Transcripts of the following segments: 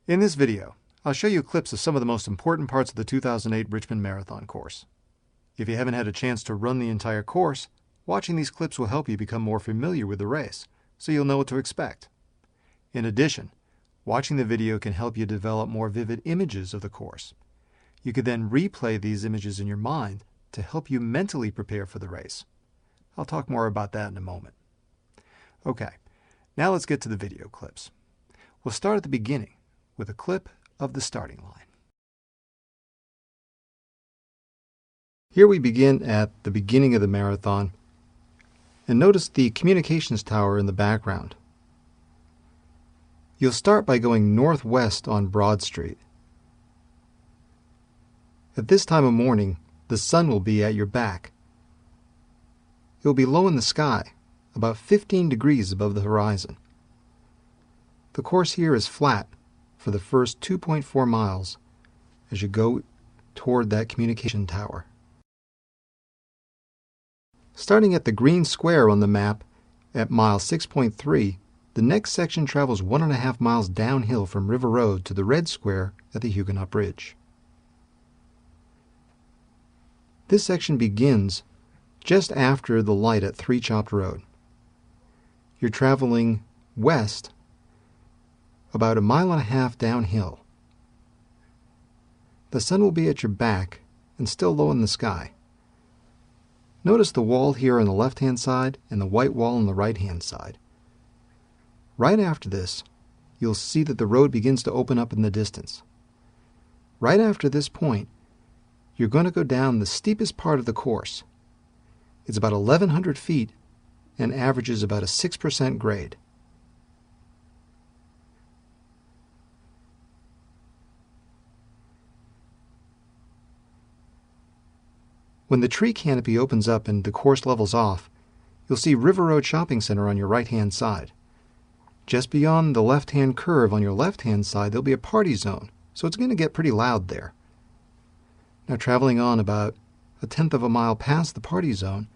In this video, I'll show you clips of some of the most important parts of the 2008 Richmond Marathon course. If you haven't had a chance to run the entire course, watching these clips will help you become more familiar with the race, so you'll know what to expect. In addition, watching the video can help you develop more vivid images of the course. You could then replay these images in your mind to help you mentally prepare for the race. I'll talk more about that in a moment. Okay, now let's get to the video clips. We'll start at the beginning with a clip of the starting line. Here we begin at the beginning of the marathon, and notice the communications tower in the background. You'll start by going northwest on Broad Street. At this time of morning, the sun will be at your back. It will be low in the sky, about 15 degrees above the horizon. The course here is flat for the first 2.4 miles as you go toward that communication tower. Starting at the green square on the map at mile 6.3, the next section travels 1.5 miles downhill from River Road to the red square at the Huguenot Bridge. This section begins just after the light at 3 Chopped Road. You're traveling west about 1.5 miles downhill. The sun will be at your back and still low in the sky. Notice the wall here on the left-hand side and the white wall on the right-hand side. Right after this, you'll see that the road begins to open up in the distance. Right after this point, you're going to go down the steepest part of the course. It's about 1,100 feet and averages about a 6% grade. When the tree canopy opens up and the course levels off, you'll see River Road Shopping Center on your right-hand side. Just beyond the left-hand curve on your left-hand side, there'll be a party zone, so it's going to get pretty loud there. Now, traveling on about 1/10 of a mile past the party zone,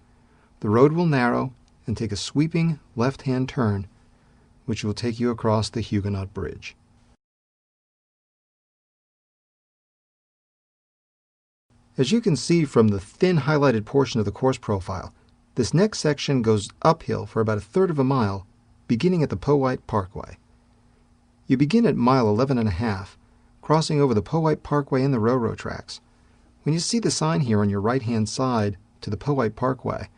the road will narrow and take a sweeping left-hand turn, which will take you across the Huguenot Bridge. As you can see from the thin highlighted portion of the course profile, this next section goes uphill for about 1/3 of a mile, beginning at the Powhite Parkway. You begin at mile 11.5, crossing over the Powhite Parkway and the railroad tracks. When you see the sign here on your right-hand side to the Powhite Parkway,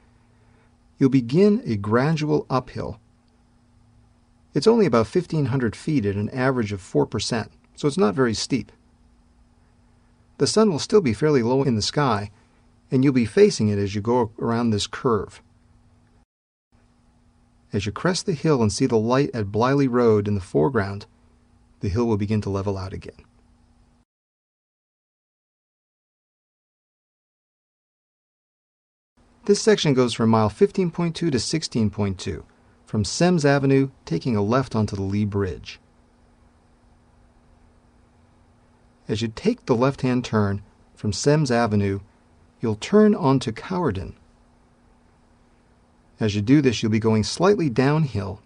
you'll begin a gradual uphill. It's only about 1,500 feet at an average of 4%, so it's not very steep. The sun will still be fairly low in the sky, and you'll be facing it as you go around this curve. As you crest the hill and see the light at Bliley Road in the foreground, the hill will begin to level out again. This section goes from mile 15.2 to 16.2, from Semmes Avenue taking a left onto the Lee Bridge. As you take the left-hand turn from Semmes Avenue, you'll turn onto Cowarden. As you do this, you'll be going slightly downhill,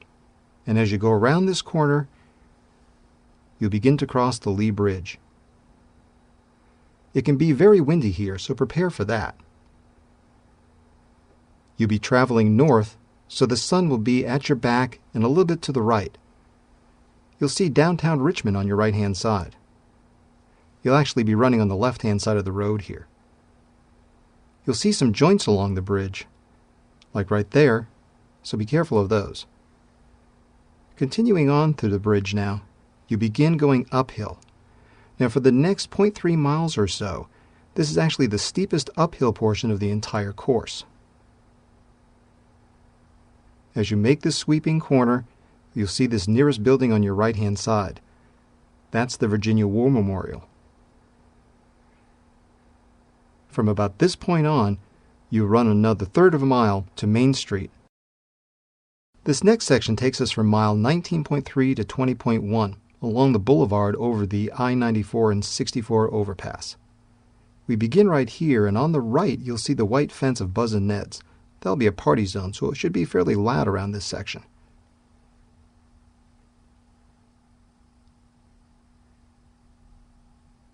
and as you go around this corner, you'll begin to cross the Lee Bridge. It can be very windy here, so prepare for that. You'll be traveling north, so the sun will be at your back and a little bit to the right. You'll see downtown Richmond on your right-hand side. You'll actually be running on the left-hand side of the road here. You'll see some joints along the bridge, like right there, so be careful of those. Continuing on through the bridge now, you begin going uphill. Now for the next 0.3 miles or so, this is actually the steepest uphill portion of the entire course. As you make this sweeping corner, you'll see this nearest building on your right-hand side. That's the Virginia War Memorial. From about this point on, you run another 1/3 of a mile to Main Street. This next section takes us from mile 19.3 to 20.1 along the boulevard over the I-94 and 64 overpass. We begin right here, and on the right you'll see the white fence of Buzz and Ned's. That'll be a party zone, so it should be fairly loud around this section.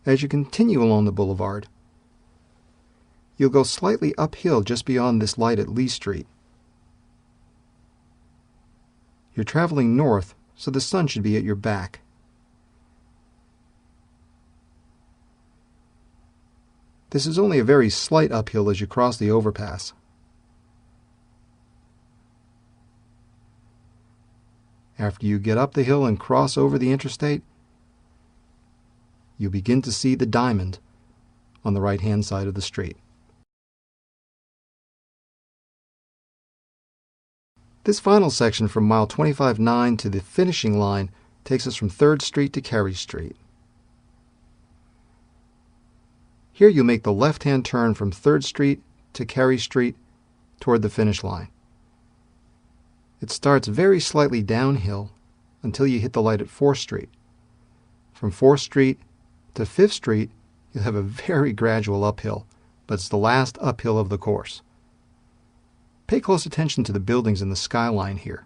As you continue along the boulevard, you'll go slightly uphill just beyond this light at Lee Street. You're traveling north, so the sun should be at your back. This is only a very slight uphill as you cross the overpass. After you get up the hill and cross over the interstate, you'll begin to see the diamond on the right-hand side of the street. This final section from mile 25.9 to the finishing line takes us from 3rd Street to Carey Street. Here you'll make the left-hand turn from 3rd Street to Carey Street toward the finish line. It starts very slightly downhill until you hit the light at 4th Street. From 4th Street to 5th Street, you'll have a very gradual uphill, but it's the last uphill of the course. Pay close attention to the buildings in the skyline here.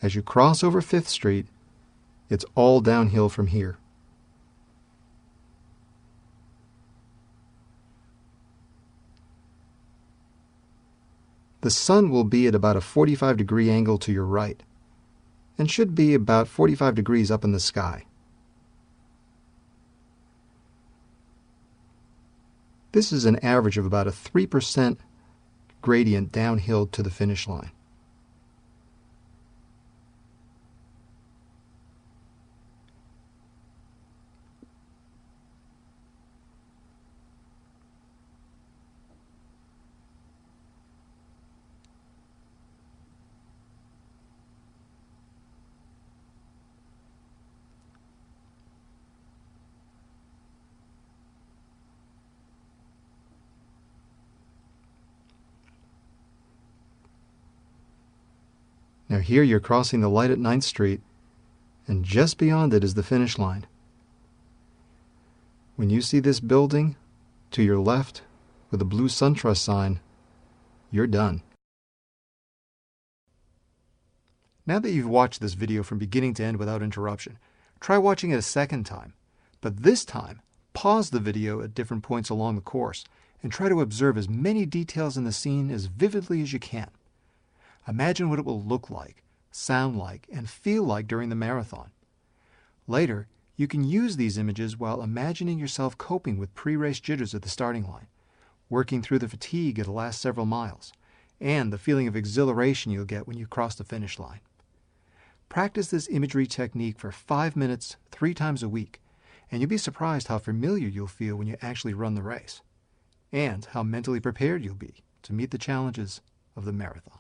As you cross over 5th Street, it's all downhill from here. The sun will be at about a 45-degree angle to your right, and should be about 45 degrees up in the sky. This is an average of about a 3% gradient downhill to the finish line. Now here you're crossing the light at 9th Street, and just beyond it is the finish line. When you see this building to your left with a blue SunTrust sign, you're done. Now that you've watched this video from beginning to end without interruption, try watching it a second time. But this time, pause the video at different points along the course and try to observe as many details in the scene as vividly as you can. Imagine what it will look like, sound like, and feel like during the marathon. Later, you can use these images while imagining yourself coping with pre-race jitters at the starting line, working through the fatigue of the last several miles, and the feeling of exhilaration you'll get when you cross the finish line. Practice this imagery technique for 5 minutes 3 times a week, and you'll be surprised how familiar you'll feel when you actually run the race, and how mentally prepared you'll be to meet the challenges of the marathon.